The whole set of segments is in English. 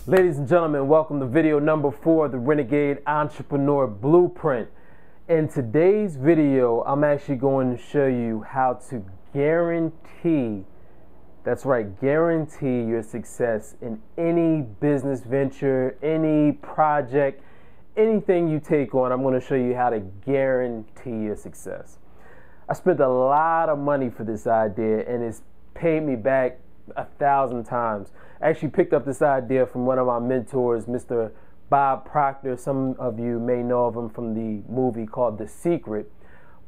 Ladies and gentlemen, welcome to video number 4 of the Renegade Entrepreneur Blueprint. In today's video, I'm actually going to show you how to guarantee, that's right, guarantee your success in any business venture, any project, anything you take on. I'm going to show you how to guarantee your success. I spent a lot of money for this idea and it's paid me back 1,000 times. I actually picked up this idea from one of my mentors, Mr. Bob Proctor. Some of you may know of him from the movie called The Secret.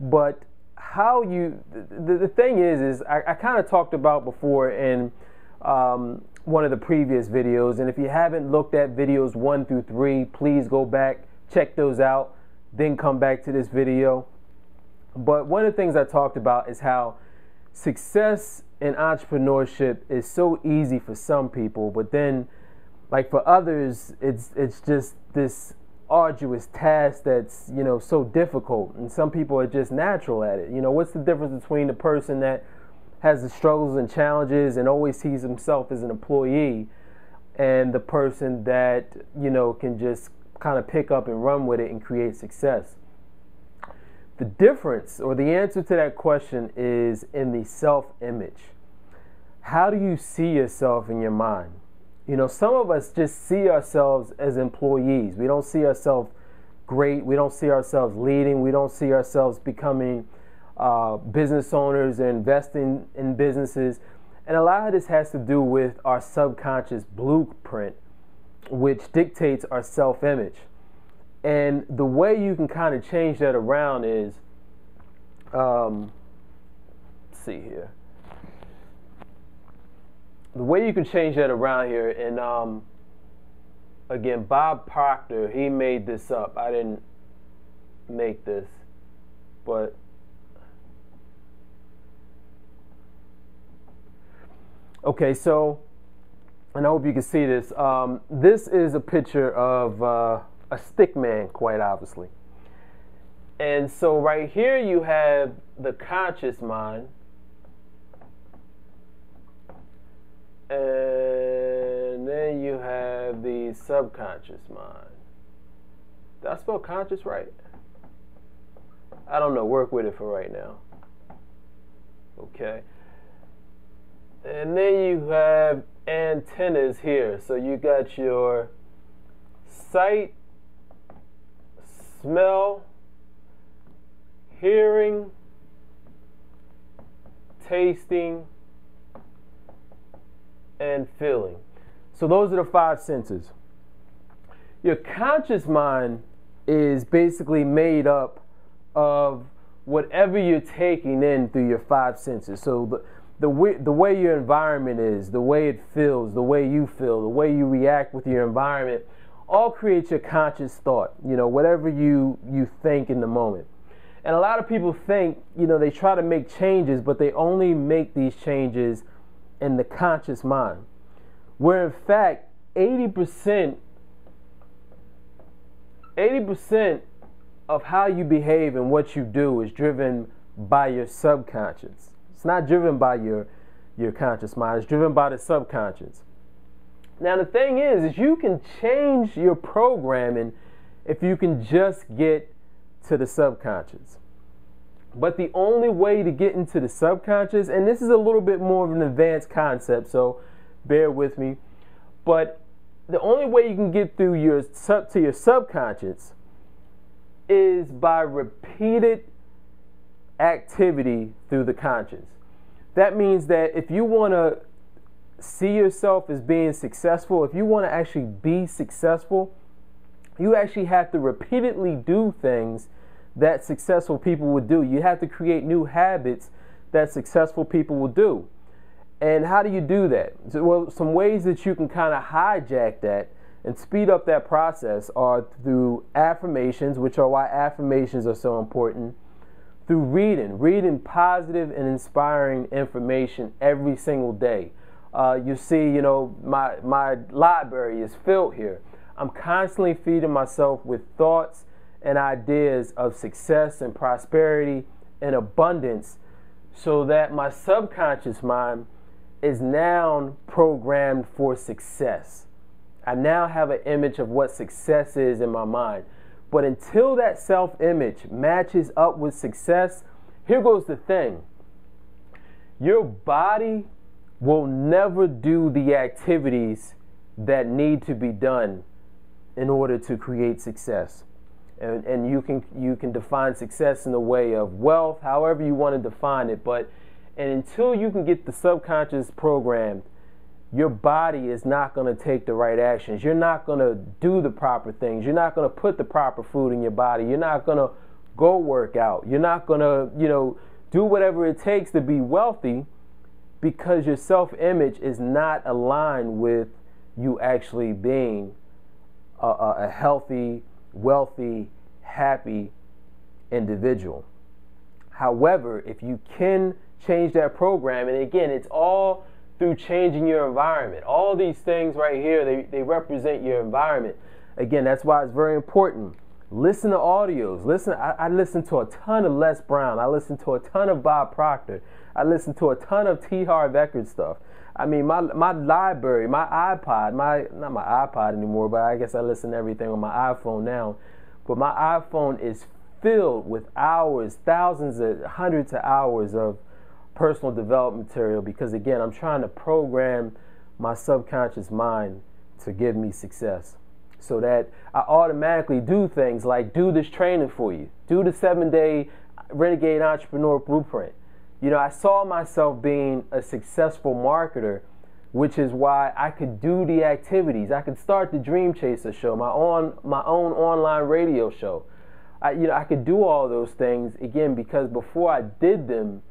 But how the thing is I kind of talked about before in one of the previous videos, and if you haven't looked at videos 1 through 3, please go back, check those out, then come back to this video. But one of the things I talked about is how success in entrepreneurship is so easy for some people, but then like for others it's just this arduous task that's, you know, so difficult, and some people are just natural at it. You know, what's the difference between the person that has the struggles and challenges and always sees himself as an employee and the person that, you know, can just kind of pick up and run with it and create success? The difference, or the answer to that question, is in the self-image. How do you see yourself in your mind? You know, some of us just see ourselves as employees. We don't see ourselves great. We don't see ourselves leading. We don't see ourselves becoming business owners and investing in businesses. And a lot of this has to do with our subconscious blueprint, which dictates our self-image. And the way you can kind of change that around is, let's see here. The way you can change that around here, and again, Bob Proctor, he made this up. I didn't make this, but okay, so, and I hope you can see this. This is a picture of a stick man, quite obviously. And so right here you have the conscious mind, and then you have the subconscious mind. Did I spell conscious right? I don't know, work with it for right now. Okay. And then you have antennas here. So you got your sight, smell, hearing, tasting, and feeling. So those are the 5 senses. Your conscious mind is basically made up of whatever you're taking in through your 5 senses. So the way your environment is, the way it feels, the way you feel, the way you react with your environment, all creates your conscious thought, you know, whatever you think in the moment. And a lot of people think, you know, they try to make changes, but they only make these changes in the conscious mind, where in fact 80% of how you behave and what you do is driven by your subconscious. It's not driven by your conscious mind, it's driven by the subconscious. Now the thing is you can change your programming if you can just get to the subconscious. But the only way to get into the subconscious, and this is a little bit more of an advanced concept, so bear with me, but the only way you can get through to your subconscious is by repeated activity through the conscious. That means that if you want to see yourself as being successful, if you want to actually be successful, you actually have to repeatedly do things that successful people would do. You have to create new habits that successful people will do. And how do you do that? Well, some ways that you can kind of hijack that and speed up that process are through affirmations, which are why affirmations are so important, through reading positive and inspiring information every single day. You see, you know, my library is filled here. I'm constantly feeding myself with thoughts and ideas of success and prosperity and abundance, so that my subconscious mind is now programmed for success. I now have an image of what success is in my mind. But until that self-image matches up with success, here goes the thing. Your body will never do the activities that need to be done in order to create success. And you can define success in the way of wealth, however you want to define it. And until you can get the subconscious programmed, your body is not going to take the right actions. You're not going to do the proper things. You're not going to put the proper food in your body. You're not going to go work out. You're not going to, do whatever it takes to be wealthy, because your self-image is not aligned with you actually being a healthy, wealthy, happy individual. However, if you can change that program, and again, it's all through changing your environment. All these things right here, they represent your environment. Again, that's why it's very important. Listen to audios. I listen to a ton of Les Brown. I listen to a ton of Bob Proctor. I listen to a ton of T. Harv Eker stuff. I mean, my library, my iPod, not my iPod anymore, but I guess I listen to everything on my iPhone now. But my iPhone is filled with hours, hundreds of hours of personal development material, because again, I'm trying to program my subconscious mind to give me success, so that I automatically do things like do this training for you, do the 7-day Renegade Entrepreneur Blueprint. I saw myself being a successful marketer, which is why I could do the activities. I could start the Dream Chaser Show, my own online radio show. I could do all those things, again, because before I did them,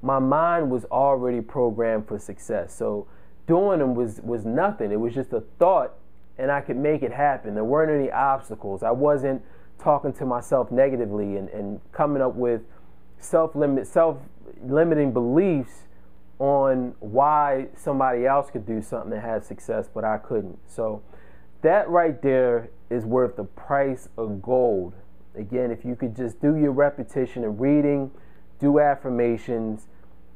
my mind was already programmed for success. So doing them was nothing. It was just a thought, and I could make it happen. There weren't any obstacles. I wasn't talking to myself negatively and coming up with self-limiting beliefs on why somebody else could do something and have success, but I couldn't. So that right there is worth the price of gold. Again, if you could just do your repetition of reading, do affirmations,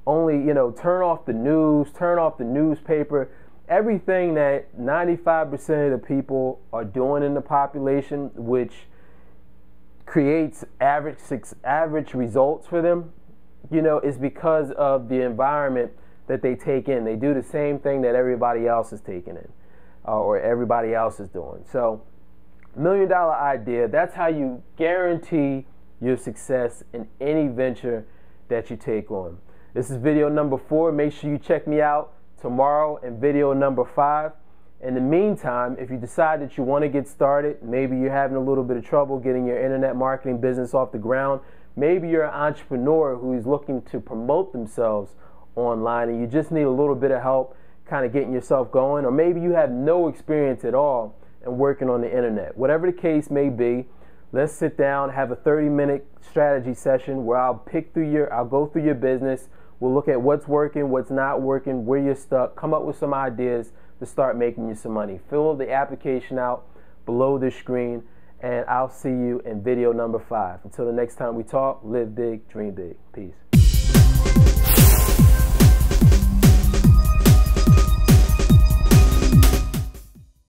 only, turn off the news, turn off the newspaper, everything that 95% of the people are doing in the population, which creates average results for them, is because of the environment that they take in. They do the same thing that everybody else is taking in, or everybody else is doing. So, $1 million idea, that's how you guarantee your success in any venture that you take on. This is video number 4. Make sure you check me out tomorrow in video number 5. In the meantime, if you decide that you want to get started, maybe you're having a little bit of trouble getting your internet marketing business off the ground, maybe you're an entrepreneur who is looking to promote themselves online and you just need a little bit of help kind of getting yourself going, or maybe you have no experience at all in working on the internet. Whatever the case may be, let's sit down, have a 30-minute strategy session where I'll go through your business. We'll look at what's working, what's not working, where you're stuck, come up with some ideas to start making you some money. Fill the application out below the screen, and I'll see you in video number 5. Until the next time we talk, live big, dream big. Peace.